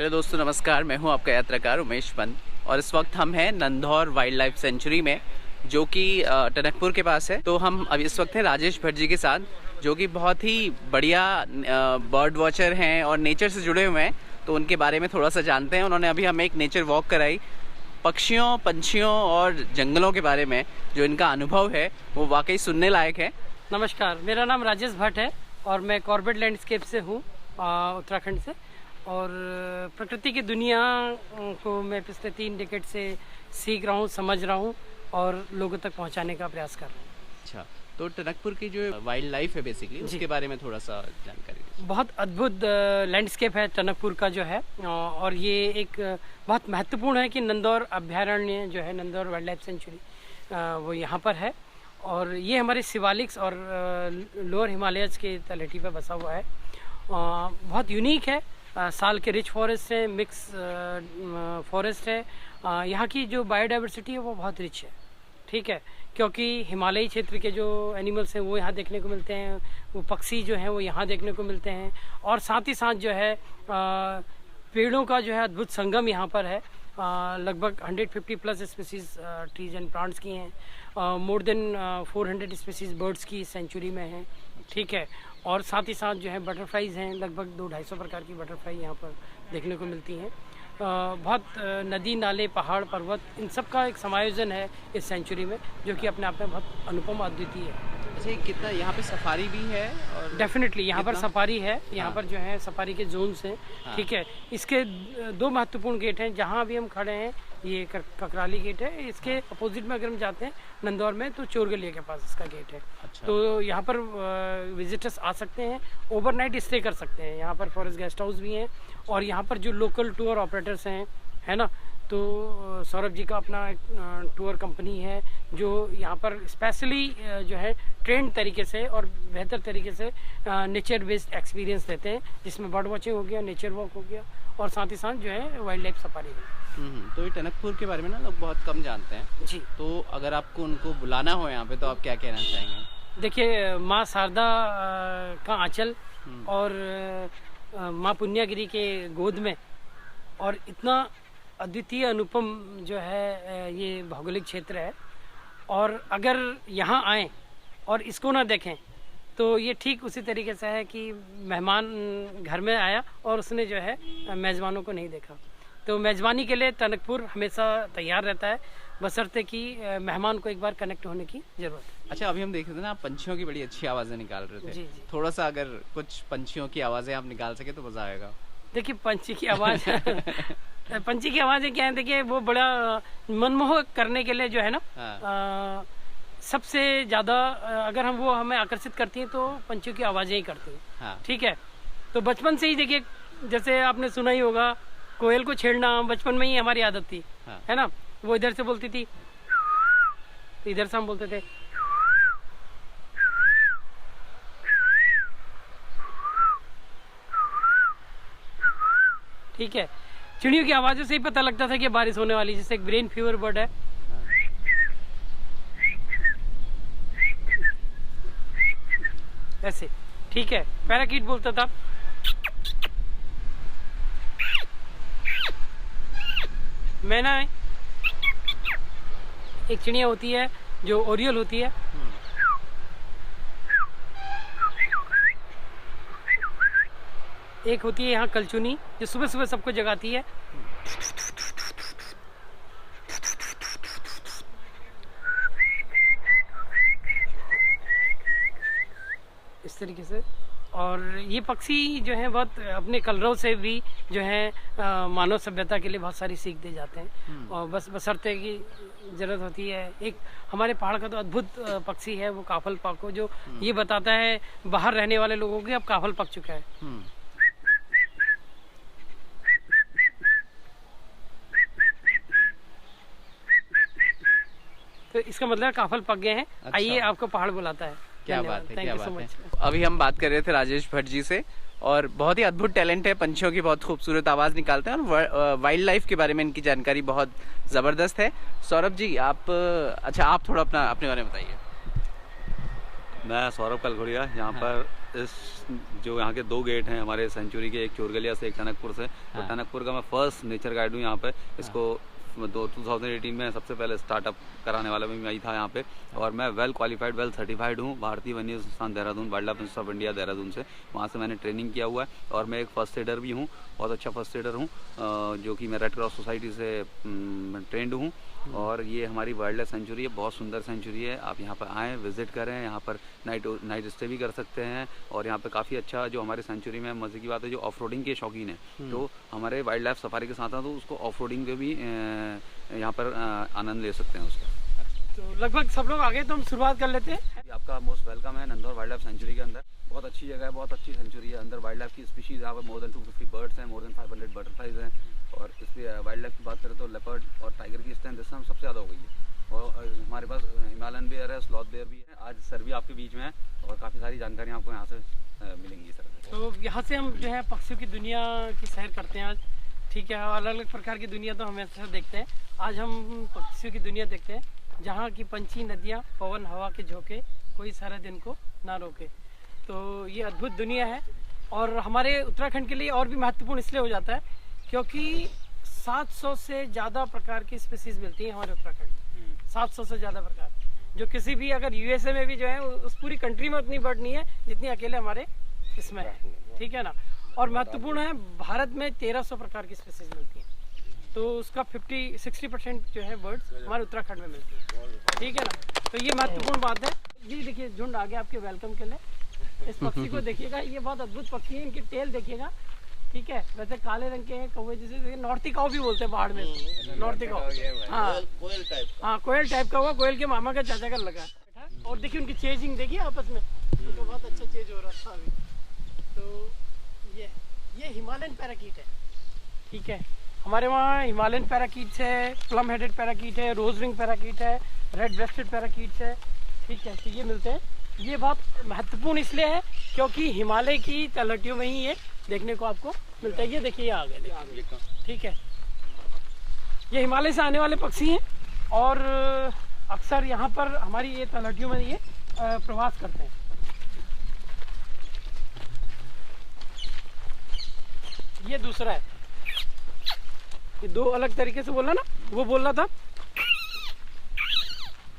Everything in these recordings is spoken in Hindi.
हेलो दोस्तों, नमस्कार। मैं हूं आपका यात्राकार उमेश पंत और इस वक्त हम हैं नंधौर वाइल्ड लाइफ सेंचुरी में, जो कि टनकपुर के पास है। तो हम अभी इस वक्त हैं राजेश भट्ट जी के साथ, जो कि बहुत ही बढ़िया बर्ड वॉचर हैं और नेचर से जुड़े हुए हैं। तो उनके बारे में थोड़ा सा जानते हैं। उन्होंने अभी हमें एक नेचर वॉक कराई। पक्षियों, पंछियों और जंगलों के बारे में जो इनका अनुभव है वो वाकई सुनने लायक है। नमस्कार, मेरा नाम राजेश भट्ट है और मैं कॉर्बेट लैंडस्केप से हूँ, उत्तराखंड से। और प्रकृति की दुनिया को मैं पिछले 3 डिकेड से सीख रहा हूँ, समझ रहा हूँ और लोगों तक पहुँचाने का प्रयास कर रहा हूँ। अच्छा, तो टनकपुर की जो वाइल्ड लाइफ है बेसिकली, उसके बारे में थोड़ा सा जानकारी। बहुत अद्भुत लैंडस्केप है टनकपुर का जो है, और ये एक बहुत महत्वपूर्ण है कि नंदौर अभ्यारण्य जो है, नंदौर वाइल्ड लाइफ सेंचुरी, वो यहाँ पर है। और ये हमारे शिवालिक्स और लोअर हिमालयज के तलहटी पर बसा हुआ है। बहुत यूनिक है। साल के रिच फॉरेस्ट है, मिक्स फॉरेस्ट है। यहाँ की जो बायोडाइवर्सिटी है वो बहुत रिच है, ठीक है, क्योंकि हिमालयी क्षेत्र के जो एनिमल्स हैं वो यहाँ देखने को मिलते हैं, वो पक्षी जो हैं वो यहाँ देखने को मिलते हैं। और साथ ही साथ जो है पेड़ों का जो है अद्भुत संगम यहाँ पर है। लगभग 150 plus species trees and plants की हैं। मोर देन 400 स्पीसीज बर्ड्स की सेंचुरी में हैं, ठीक है। और साथ ही साथ जो है बटरफ्लाईज हैं, लगभग 200-250 प्रकार की बटरफ्लाई यहाँ पर देखने को मिलती हैं। बहुत नदी, नाले, पहाड़, पर्वत, इन सब का एक समायोजन है इस सेंचुरी में, जो कि अपने आप में बहुत अनुपम, अद्वितीय है। अच्छा, कितना यहाँ पे सफारी भी है? और डेफिनेटली यहाँ पर सफारी है। यहाँ पर जो है सफारी के जोन्स हैं, ठीक है। इसके 2 महत्वपूर्ण गेट हैं। जहाँ अभी हम खड़े हैं ये ककराली गेट है। इसके अपोजिट में अगर हम जाते हैं नंदौर में तो चोरगलिया के पास इसका गेट है। अच्छा। तो यहाँ पर विजिटर्स आ सकते हैं, ओवरनाइट स्टे कर सकते हैं। यहाँ पर फॉरेस्ट गेस्ट हाउस भी हैं और यहाँ पर जो लोकल टूर ऑपरेटर्स हैं, है ना, तो सौरभ जी का अपना एक टूर कंपनी है जो यहाँ पर स्पेशली जो है ट्रेंड तरीके से और बेहतर तरीके से नेचर बेस्ड एक्सपीरियंस देते हैं, जिसमें बर्ड वॉचिंग हो गया, नेचर वॉक हो गया और साथ ही साथ जो है वाइल्ड लाइफ सफारी है। तो ये टनकपुर के बारे में ना लोग बहुत कम जानते हैं जी। तो अगर आपको उनको बुलाना हो यहाँ पे तो आप क्या कहना चाहेंगे? देखिए, माँ शारदा का आंचल और माँ पुण्यागिरी के गोद में, और इतना अद्वितीय, अनुपम जो है ये भौगोलिक क्षेत्र है। और अगर यहाँ आएँ और इसको ना देखें तो ये ठीक उसी तरीके से है कि मेहमान घर में आया और उसने जो है मेज़बानों को नहीं देखा। तो मेज़बानी के लिए टनकपुर हमेशा तैयार रहता है, बशर्ते कि मेहमान को एक बार कनेक्ट होने की ज़रूरत है। अच्छा, अभी हम देख रहे थे ना, आप पंछियों की बड़ी अच्छी आवाज़ें निकाल रहे थे। जी जी। थोड़ा सा अगर कुछ पंछियों की आवाज़ें आप निकाल सके तो मज़ा आएगा। देखिए, पंछी की आवाज़ पंछी की आवाज़ें क्या है, देखिए वो बड़ा मनमोहक करने के लिए जो है ना, सबसे ज़्यादा अगर हम वो हमें आकर्षित करती हैं तो पंछियों की आवाज़ें ही करती हैं। हाँ। ठीक है। तो बचपन से ही देखिए, जैसे आपने सुना ही होगा, कोयल को छेड़ना बचपन में ही हमारी आदत थी। हाँ। है ना, वो इधर से बोलती थी तो इधर से हम बोलते थे। ठीक है। चिड़ियों की आवाज़ों से ही पता लगता था कि बारिश होने वाली। जैसे एक ब्रेन फीवर बर्ड है, ऐसे, ठीक है। पैराकीट बोलता था। मैना एक चिड़िया होती है जो ओरियल होती है। एक होती है यहाँ कलचुनी, जो सुबह सुबह सबको जगाती है। इस तरीके से। और ये पक्षी जो है बहुत अपने कलरव से भी जो है मानव सभ्यता के लिए बहुत सारी सीख दे जाते हैं। और बस बशर्ते की ज़रूरत होती है। एक हमारे पहाड़ का तो अद्भुत पक्षी है, वो काफल पाको, जो ये बताता है बाहर रहने वाले लोगों को अब काफल पक चुका है। तो इसका मतलब काफल पक गए हैं। अच्छा। आइए, आपको पहाड़ बुलाता है। क्या बात है, क्या बात है। अभी हम बात कर रहे थे राजेश भट्ट जी से, और बहुत ही अद्भुत टैलेंट है, पंछियों की बहुत खूबसूरत आवाज़ निकालते हैं और वाइल्ड लाइफ के बारे में इनकी जानकारी बहुत ज़बरदस्त है। सौरभ जी, आप अच्छा, आप थोड़ा अपने बारे में बताइए। मैं सौरभ कलघोड़िया, यहाँ पर इस जो यहाँ के 2 गेट हैं हमारे सेंचुरी के, एक चोरगलिया से एक टनकपुर से। तो टनकपुर का मैं फर्स्ट नेचर गाइड हूँ यहाँ पे। इसको 2018 में सबसे पहले स्टार्टअप कराने वाला भी मैं था यहाँ पे। और मैं वेल क्वालिफाइड, वेल सर्टिफाइड हूँ भारतीय वन्य संस्थान Dehradun, wild life institute of India Dehradun से। वहाँ से मैंने ट्रेनिंग किया हुआ है और मैं एक फर्स्ट एडर भी हूँ, बहुत अच्छा फर्स्ट एडर हूँ, जो कि मैं रेड क्रॉस सोसाइटी से ट्रेंड हूँ। और ये हमारी वाइल्ड लाइफ सेंचुरी है, बहुत सुंदर सेंचुरी है। आप यहाँ पर आएँ, विजिट करें, यहाँ पर नाइट स्टे भी कर सकते हैं। और यहाँ पे काफ़ी अच्छा जो हमारे सेंचुरी में मज़े की बात है, जो ऑफ रोडिंग के शौकीन है तो हमारे वाइल्ड लाइफ सफारी के साथ साथ तो उसको ऑफ रोडिंग के भी यहाँ पर आनंद ले सकते हैं उसका। तो लगभग सब लोग आ गए, तो हम शुरुआत कर लेते हैं। आपका मोस्ट वेलकम है नंदौर वाइल्ड लाइफ सेंचुरी के अंदर। बहुत अच्छी जगह है, बहुत अच्छी सेंचुरी है। अंदर वाइल्ड लाइफ की स्पीशीज़ यहाँ पर मोर देन 250 बर्ड्स हैं, मोर देन 500 बटरफ्लाइज हैं। और इसलिए वाइल्ड लाइफ की बात करें तो लेपर्ड और टाइगर की स्ट्रेंथ इस समय सबसे ज़्यादा हो गई है। और हमारे पास हिमालयन बेयर है, स्लॉथ बेयर भी है। आज सर भी आपके बीच में है और काफ़ी सारी जानकारी आपको यहाँ से मिलेंगी सर। तो यहाँ से हम जो है पक्षियों की दुनिया की सैर करते हैं आज, ठीक है। अलग अलग प्रकार की दुनिया तो हम हमेशा देखते हैं, आज हम पक्षियों की दुनिया देखते हैं, जहाँ की पंछी, नदियाँ, पवन, हवा के झोंके कोई सारा दिन को ना रोके। तो ये अद्भुत दुनिया है और हमारे उत्तराखंड के लिए और भी महत्वपूर्ण इसलिए हो जाता है क्योंकि 700 से ज़्यादा प्रकार की स्पीसीज मिलती है हमारे उत्तराखंड। 700 से ज़्यादा प्रकार, जो किसी भी अगर यूएसए में भी जो है उस पूरी कंट्री में उतनी बर्ड नहीं है जितनी अकेले हमारे इसमें है, ठीक है ना। और महत्वपूर्ण है, भारत में 1300 प्रकार की स्पीसीज मिलती हैं, तो उसका 50-60% जो है बर्ड्स हमारे उत्तराखंड में मिलती है, ठीक है ना। तो ये महत्वपूर्ण बात है। जी देखिए, झुंड आ गया आपके वेलकम के लिए। इस पक्षी को देखिएगा, ये बहुत अद्भुत पक्षी है, इनकी टेल देखिएगा, ठीक है। वैसे काले रंग के हैं कौवे जैसे, नॉर्थी काऊ भी बोलते हैं पहाड़ में, नॉर्थी काऊ। हाँ, कोयल टाइप का हुआ, कोयल के मामा का चाचा का लगा। और देखिए उनकी चेजिंग देखिए आपस में, उनका बहुत अच्छा चेज हो रहा था अभी। तो ये हिमालयन पैराकीट है, ठीक है। हमारे वहाँ हिमालयन पैराकीट्स है, प्लम हेडेड पैराकीट है, रोज रिंग पैराकीट है, रेड ब्रेस्टेड पैराकीट्स है, ठीक है। तो ये मिलते हैं। ये बहुत महत्वपूर्ण इसलिए है क्योंकि हिमालय की तलहटियों में ही ये देखने को आपको मिलता है। ये देखिए, ये आ गए, ठीक है। ये हिमालय से आने वाले पक्षी हैं और अक्सर यहाँ पर हमारी ये तलहटियों में ये प्रवास करते हैं। ये दूसरा है, ये दो अलग तरीके से बोला ना, वो बोल रहा था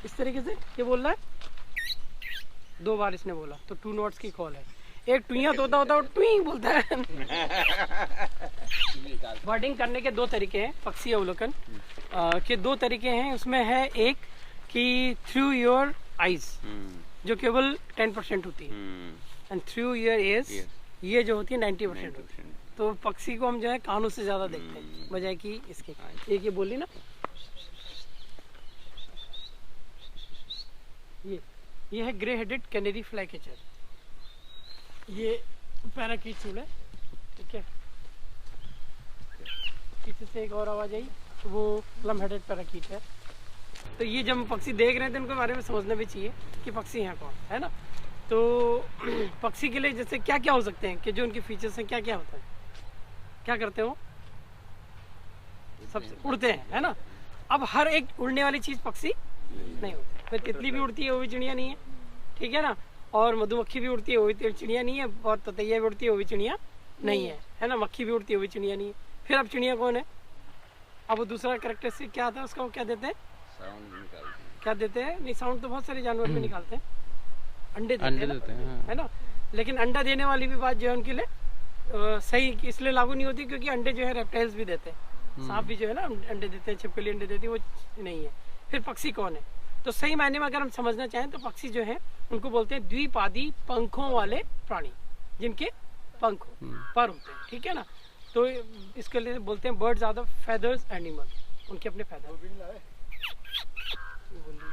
इस तरीके से, ये बोल रहा है 2 बार इसने बोला, तो 2 नोट्स की कॉल है। एक टुइया तोता होता है और टुई बोलता है। बर्डिंग करने के 2 तरीके हैं, पक्षी अवलोकन के 2 तरीके हैं। उसमें है एक कि थ्रू योर आईज, जो केवल 10% होती है, एंड थ्रू योर ईयर्स, ये जो होती है 90% होती है। तो पक्षी को हम जो है कानों से ज्यादा देखते हैं बजाय कि इसके। एक ये बोली ना, ये है grey headed canary fly catcher, ये पैराकीट चूल है, ठीक है। पीछे से एक और आवाज आई, वो प्लम हेडेड पैराकीट है। तो ये जब हम पक्षी देख रहे थे उनके बारे में समझना भी चाहिए कि पक्षी हैं कौन, है ना। तो पक्षी के लिए जैसे क्या क्या हो सकते हैं कि जो उनके फीचर्स हैं, क्या क्या होता है, क्या करते हो, सबसे उड़ते हैं, है ना। अब हर एक उड़ने वाली चीज पक्षी नहीं होती। फिर तितली भी उड़ती है, वो भी चिड़िया नहीं है, ठीक है ना। और मधुमक्खी भी उड़ती है, वो भी चिड़िया नहीं है। और ततैया भी उड़ती है, वो भी चिड़िया नहीं है ना। मक्खी भी उड़ती है, वो भी चिड़िया नहीं है। फिर अब चिड़िया कौन है? अब वो दूसरा कैरेक्टरिस्टिक क्या था उसका, वो क्या देते हैं, क्या देते हैं, नहीं साउंड तो बहुत सारे जानवर भी निकालते हैं, अंडे देते हैं, है ना। लेकिन अंडा देने वाली भी बात जो है उनके लिए सही इसलिए लागू नहीं होती क्योंकि अंडे जो है रेप्टाइल्स भी देते हैं, सांप भी जो है ना अंडे देते हैं, छिपकली अंडे देती है, वो नहीं है। फिर पक्षी कौन है? तो सही मायने में अगर हम समझना चाहें तो पक्षी जो है उनको बोलते हैं द्विपादी पंखों वाले प्राणी, जिनके पंख पर होते हैं, ठीक है ना। तो इसके लिए बोलते हैं birds are the feathers animal, उनके अपने फेदर,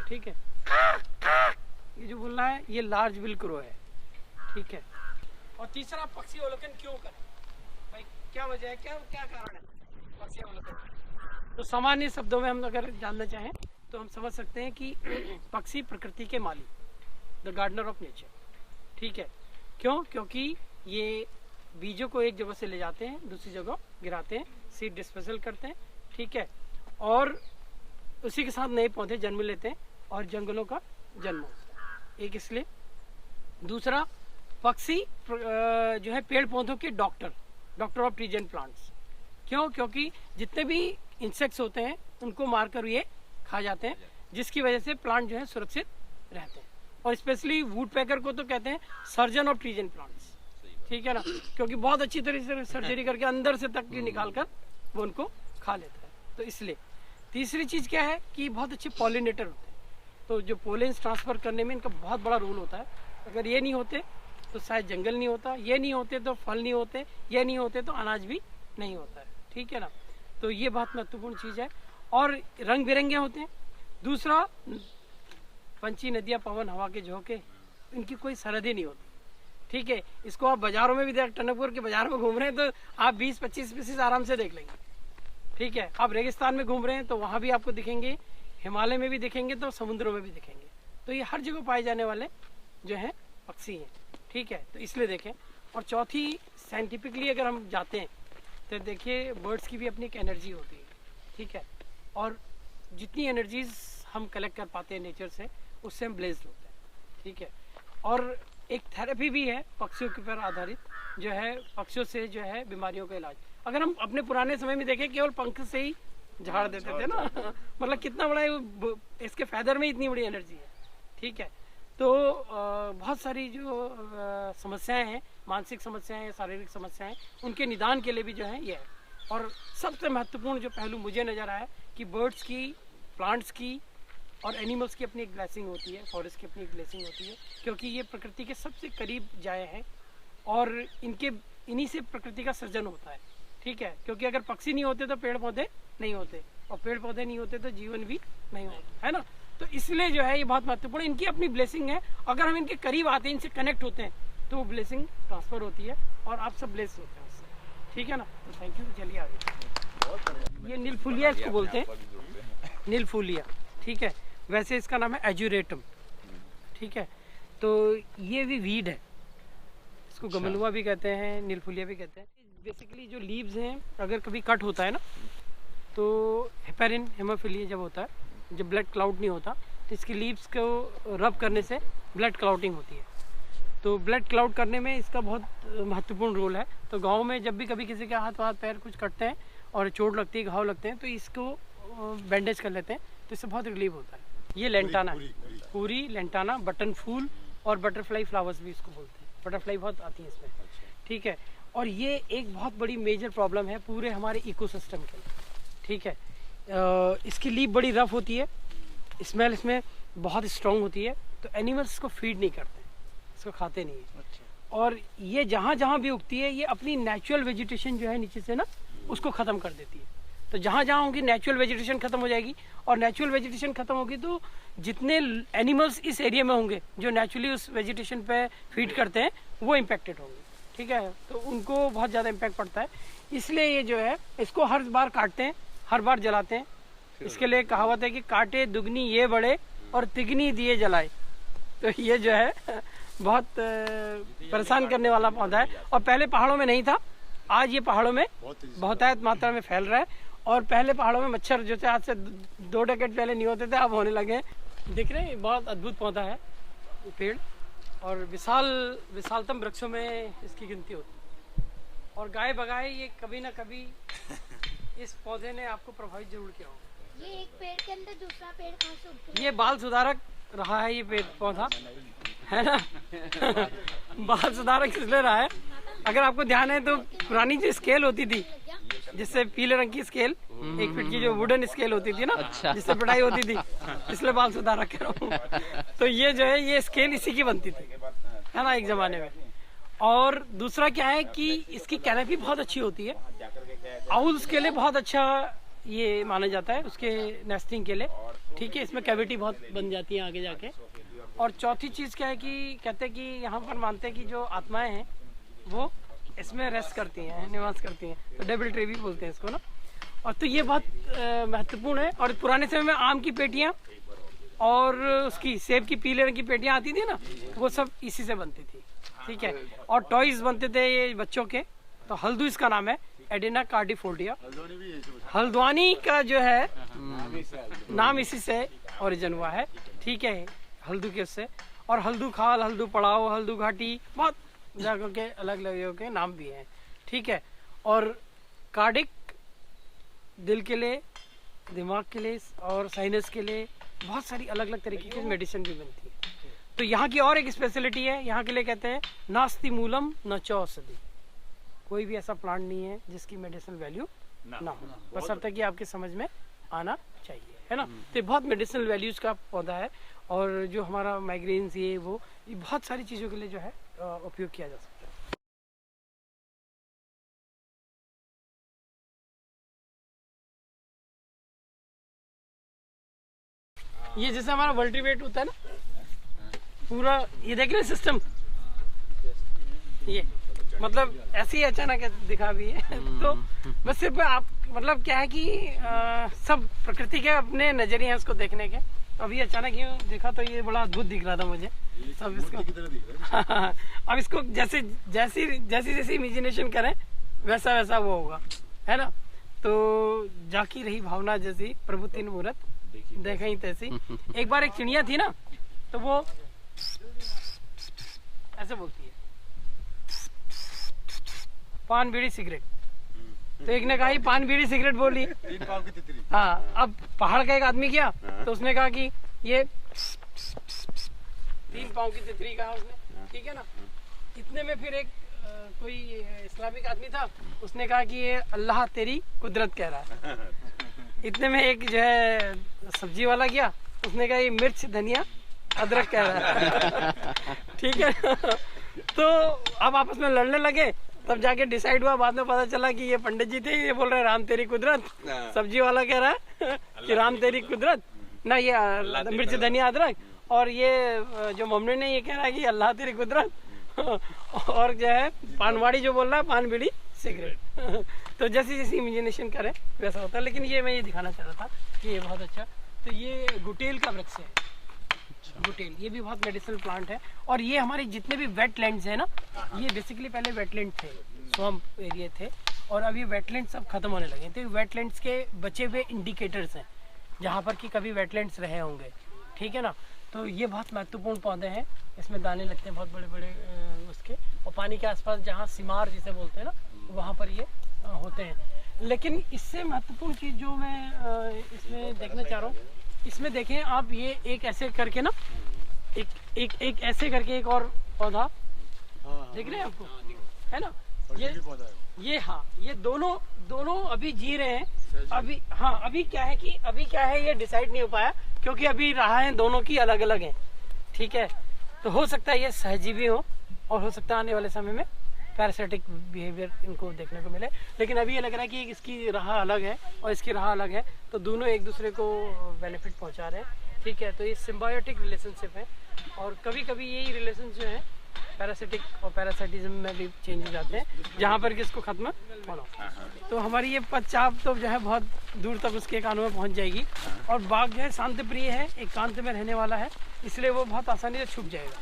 ठीक है। ये जो बोल रहा है ये लार्ज बिल क्रो है, ठीक है। और तीसरा, पक्षी अवलोकन क्यों करें भाई, क्या वजह है, क्या क्या कारण है पक्षी अवलोकन? तो सामान्य शब्दों में हम अगर जानना चाहें तो हम समझ सकते हैं कि पक्षी प्रकृति के माली, द गार्डनर ऑफ नेचर, ठीक है। क्यों? क्योंकि ये बीजों को एक जगह से ले जाते हैं, दूसरी जगह गिराते हैं, सीड डिस्पेसल करते हैं, ठीक है। और उसी के साथ नए पौधे जन्म लेते हैं और जंगलों का जन्म होता है, एक इसलिए। दूसरा, पक्षी जो है पेड़ पौधों के doctor of trees and plants. क्यों? क्योंकि जितने भी इंसेक्ट्स होते हैं उनको मारकर ये खा जाते हैं, जिसकी वजह से प्लांट जो है सुरक्षित रहते हैं। और स्पेशली वुड पैकर को तो कहते हैं surgeon of trees and plants, ठीक है ना, क्योंकि बहुत अच्छी तरह से सर्जरी करके अंदर से तक निकाल कर वो उनको खा लेता है। तो इसलिए तीसरी चीज क्या है कि बहुत अच्छे पॉलिनेटर होते हैं, तो जो पोलेंस ट्रांसफर करने में इनका बहुत बड़ा रोल होता है। अगर ये नहीं होते तो शायद जंगल नहीं होता, ये नहीं होते तो फल नहीं होते, ये नहीं होते तो अनाज भी नहीं होता है, ठीक है ना। तो ये बहुत महत्वपूर्ण चीज है। और रंग बिरंगे होते हैं। दूसरा, पंछी, नदियाँ, पवन, हवा के झोंके, इनकी कोई सरहदें नहीं होती, ठीक है। इसको आप बाजारों में भी देख, टनकपुर के बाजार में घूम रहे हैं तो आप 20-25 स्पीसीज आराम से देख लेंगे, ठीक है। आप रेगिस्तान में घूम रहे हैं तो वहाँ भी आपको दिखेंगे, हिमालय में भी दिखेंगे, तो समुद्रों में भी दिखेंगे। तो ये हर जगह पाए जाने वाले जो हैं पक्षी हैं, ठीक है। तो इसलिए देखें। और चौथी, साइंटिफिकली अगर हम जाते हैं तो देखिए बर्ड्स की भी अपनी एक एनर्जी होती है, ठीक है। और जितनी एनर्जीज हम कलेक्ट कर पाते हैं नेचर से, उससे हम ब्लेस्ड होते हैं, ठीक है। और एक थेरेपी भी है पक्षियों के ऊपर आधारित, जो है पक्षियों से जो है बीमारियों का इलाज। अगर हम अपने पुराने समय में देखें, केवल पंख से ही झाड़ देते थे ना मतलब कितना बड़ा है, इसके फैदर में इतनी बड़ी एनर्जी है, ठीक है। तो बहुत सारी जो समस्याएं हैं, मानसिक समस्याएं, शारीरिक समस्याएं, उनके निदान के लिए भी जो है ये है। और सबसे महत्वपूर्ण जो पहलू मुझे नज़र आया कि बर्ड्स की, प्लांट्स की और एनिमल्स की अपनी एक ब्लेसिंग होती है, फॉरेस्ट की अपनी एक ब्लेसिंग होती है, क्योंकि ये प्रकृति के सबसे करीब जाए हैं और इन्हीं से प्रकृति का सृजन होता है, ठीक है। क्योंकि अगर पक्षी नहीं होते तो पेड़ पौधे नहीं होते, और पेड़ पौधे नहीं होते तो जीवन भी नहीं होता, है ना। तो इसलिए जो है ये बहुत महत्वपूर्ण, इनकी अपनी ब्लेसिंग है। अगर हम इनके करीब आते हैं, इनसे कनेक्ट होते हैं, तो वो ब्लेसिंग ट्रांसफर होती है और आप सब ब्लेस होते हैं उससे, ठीक है ना। तो थैंक यू। चलिए आगे। ये नीलफुलिया इसको बोलते हैं, नीलफुलिया, ठीक है। वैसे इसका नाम है एजुरेटम, ठीक है। तो ये भी वीड है, इसको गमलुआ भी कहते हैं, नीलफुलिया भी कहते हैं। बेसिकली जो लीव्स हैं, अगर कभी कट होता है ना, तो हेपेरिन, हेमोफिलिया जब होता है, जब ब्लड क्लाउड नहीं होता, तो इसकी लीव्स को रब करने से ब्लड क्लाउटिंग होती है। तो ब्लड क्लाउड करने में इसका बहुत महत्वपूर्ण रोल है। तो गाँव में जब भी कभी किसी के हाथ पैर कुछ कटते हैं और चोट लगती है, घाव लगते हैं, तो इसको बैंडेज कर लेते हैं, तो इससे बहुत रिलीफ होता है। ये लेंटाना है, पूरी लेंटाना, बटन फूल और बटरफ्लाई फ्लावर्स भी इसको बोलते हैं। बटरफ्लाई बहुत आती है इसमें, ठीक है। और ये एक बहुत बड़ी मेजर प्रॉब्लम है पूरे हमारे इकोसिस्टम के लिए, ठीक है। इसकी लीफ बड़ी रफ होती है, स्मेल इसमें बहुत स्ट्रॉन्ग होती है, तो एनिमल्स इसको फीड नहीं करते, इसको खाते नहीं है। और ये जहाँ जहाँ भी उगती है, ये अपनी नेचुरल वेजिटेशन जो है नीचे से ना, उसको ख़त्म कर देती है। तो जहाँ जहाँ होगी नेचुरल वेजिटेशन खत्म हो जाएगी, और नेचुरल वेजिटेशन खत्म होगी तो जितने एनिमल्स इस एरिया में होंगे जो नेचुरली उस वेजिटेशन पे फीड करते हैं, वो इम्पेक्टेड होंगे, ठीक है। तो उनको बहुत ज़्यादा इम्पैक्ट पड़ता है। इसलिए ये जो है, इसको हर बार काटते हैं, हर बार जलाते हैं। इसके लिए कहावत है कि काटे दुगनी ये बड़े और तिगनी दिए जलाए। तो ये जो है बहुत परेशान करने वाला पौधा है, और पहले पहाड़ों में नहीं था, आज ये पहाड़ों में बहुतायत मात्रा में फैल रहा है। और पहले पहाड़ों में मच्छर जो थे, आज से 2 डेकेड पहले नहीं होते थे, अब होने लगे हैं। दिख रहे हैं, बहुत अद्भुत पौधा है पेड़, और विशालतम वृक्षों में इसकी गिनती होती है। और गाय बगाए ये कभी ना कभी इस पौधे ने आपको प्रभावित जरूर किया होगा। ये एक पेड़ के अंदर दूसरा पेड़ कहाँ से उगता है? ये बाल सुधारक रहा है ये पेड़ पौधा, है ना बाल सुधारक इसलिए रहा है, अगर आपको ध्यान है तो पुरानी जो स्केल होती थी, जिससे पीले रंग की स्केल, 1 फीट की जो वुडन स्केल होती थी ना, जिससे पिटाई होती थी, इसलिए बाल सुधारक कह रहा हूँ। तो ये जो है, ये स्केल इसी की बनती थी, है ना, एक जमाने में। और दूसरा क्या है कि इसकी कैनोपी बहुत अच्छी होती है, आउल्स के लिए बहुत अच्छा ये माना जाता है, उसके नेस्टिंग के लिए, ठीक है। इसमें कैविटी बहुत बन जाती है आगे जाके। और चौथी चीज़ क्या है कि कहते हैं कि यहाँ पर मानते हैं कि जो आत्माएं हैं वो इसमें रेस्ट करती हैं, निवास करती हैं, तो डेविल ट्री भी बोलते हैं इसको ना। और तो ये बहुत महत्वपूर्ण है। और पुराने समय में आम की पेटियाँ और उसकी सेब की पीले रंग की पेटियाँ आती थी ना, वो सब इसी से बनती थी, ठीक है। और टॉयज बनते थे ये बच्चों के, तो हल्दू इसका नाम है, एडिना कार्डिफोल्डिया। हल्द्वानी का जो है नाम इसी से ओरिजिन हुआ है, ठीक है, हल्दू के उससे। और हल्दू खाल, हल्दू पड़ाव, हल्दू घाटी, बहुत जागों के अलग अलग के नाम भी हैं, ठीक है। और कार्डिक दिल के लिए, दिमाग के लिए और साइनस के लिए बहुत सारी अलग अलग तरीके की मेडिसिन भी बनती है। तो यहाँ की और एक स्पेशलिटी है, यहाँ के लिए कहते हैं नास्ति मूलम न चौषधि, कोई भी ऐसा प्लांट नहीं है जिसकी मेडिसिनल वैल्यू ना हो, बशर्ते कि आपके समझ में आना चाहिए, है ना। तो ये बहुत मेडिसिनल वैल्यूज का पौधा है और जो हमारा माइग्रेन्स ये बहुत सारी चीज़ों के लिए जो है उपयोग किया जा सकता है। ये जैसे हमारा वर्टिब्रेट होता है ना, पूरा ये देख रहे सिस्टम, ये मतलब ऐसे ही अचानक दिखा भी है। तो बस सिर्फ आप मतलब क्या है कि सब प्रकृति के अपने नजरिए हैं उसको देखने के। तो अभी अचानक ये देखा तो ये बड़ा अद्भुत दिख रहा था मुझे सब इसको। अब इसको जैसे जैसी इमेजिनेशन करें वैसा वैसा वो होगा, है ना। तो जाकी रही भावना जैसी प्रभु तीन मूरत देखा ही तैसी। एक बार एक चिड़िया थी ना, तो वो ऐसे बोलती है, पान बीड़ी सिगरेट। तो एक ने कहा पान बीड़ी सिगरेट बोली, हाँ। अब पहाड़ का एक आदमी गया तो उसने कहा कि ये 3 पाँव की तितरी कहा उसने, ठीक है ना। इतने में फिर एक कोई इस्लामिक आदमी था, उसने कहा कि ये अल्लाह तेरी कुदरत कह रहा है। इतने में एक जो है सब्जी वाला गया, उसने कहा ये मिर्च धनिया अदरक कह रहा है। ठीक है। तो अब आपस में लड़ने लगे, तब जाके डिसाइड हुआ, बाद में पता चला कि ये पंडित जी थे, ये बोल रहे राम तेरी कुदरत, सब्जी वाला कह रहा है कि राम तेरी कुदरत ना, ये मिर्च धनिया अदरक, और ये जो मम्मी ने ये कह रहा है कि अल्लाह तेरी कुदरत, और जो है पानवाड़ी जो बोल रहा है पान बीड़ी सिगरेट। तो जैसी जैसी इमेजिनेशन करें वैसा होता है। लेकिन ये मैं ये दिखाना चाह रहा था कि ये बहुत अच्छा। तो ये गुटेल का वृक्ष है, गुटेल, ये भी बहुत मेडिसिनल प्लांट है। और ये हमारे जितने भी वेटलैंड्स है ना, ये बेसिकली पहले वेटलैंड थे, स्वम्प एरिया थे, और अभी वेटलैंड सब खत्म होने लगे। तो वेटलैंड्स के बचे हुए इंडिकेटर्स हैं जहाँ पर कि कभी वेटलैंड्स रहे होंगे, ठीक है ना। तो ये बहुत महत्वपूर्ण पौधे हैं, इसमें दाने लगते हैं बहुत बड़े बड़े उसके, और पानी के आसपास जहाँ सिमार जिसे बोलते हैं ना, वहाँ पर ये होते हैं। लेकिन इससे महत्वपूर्ण चीज़ जो मैं इसमें देखना चाह रहा हूँ, इसमें देखें आप, ये एक ऐसे करके ना, एक ऐसे करके एक और पौधा देख रहे हैं आपको, है ना। ये हाँ, ये दोनों अभी जी रहे हैं। अभी हाँ, अभी क्या है ये डिसाइड नहीं हो पाया, क्योंकि अभी राहें दोनों की अलग अलग हैं, ठीक है। तो हो सकता है ये सहजीवी हो, और हो सकता है आने वाले समय में पैरासिटिक बिहेवियर इनको देखने को मिले। लेकिन अभी ये लग रहा है कि इसकी राह अलग है और इसकी राह अलग है, तो दोनों एक दूसरे को बेनिफिट पहुंचा रहे हैं, ठीक है। तो ये सिम्बायोटिक रिलेशनशिप है, और कभी कभी यही रिलेशन जो है पैरासिटिक और पैरासाइटिज्म में भी चेंज हो जाते हैं, जहाँ पर कि इसको खत्म होना। तो हमारी ये पदचाप तो जो है बहुत दूर तक उसके कानों में पहुँच जाएगी। और बाघ जो है शांत प्रिय है, एकांत में रहने वाला है, इसलिए वो बहुत आसानी से छुप जाएगा।